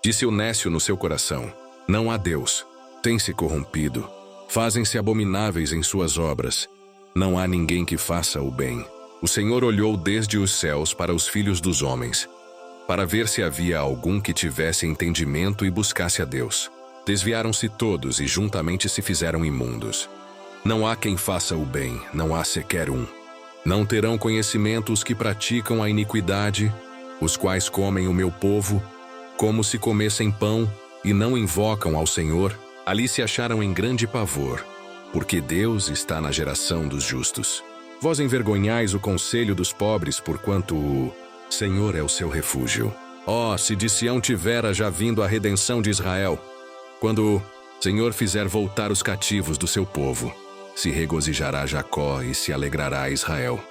Disse o nécio no seu coração: não há Deus. Tem-se corrompido. Fazem-se abomináveis em suas obras. Não há ninguém que faça o bem. O Senhor olhou desde os céus para os filhos dos homens, para ver se havia algum que tivesse entendimento e buscasse a Deus. Desviaram-se todos e juntamente se fizeram imundos. Não há quem faça o bem, não há sequer um. Não terão conhecimento os que praticam a iniquidade, os quais comem o meu povo, como se comessem pão, e não invocam ao Senhor. Ali se acharam em grande pavor, porque Deus está na geração dos justos. Vós envergonhais o conselho dos pobres, porquanto o Senhor é o seu refúgio. Oh, se de Sião tivera já vindo a redenção de Israel! Quando o Senhor fizer voltar os cativos do seu povo, se regozijará Jacó e se alegrará Israel.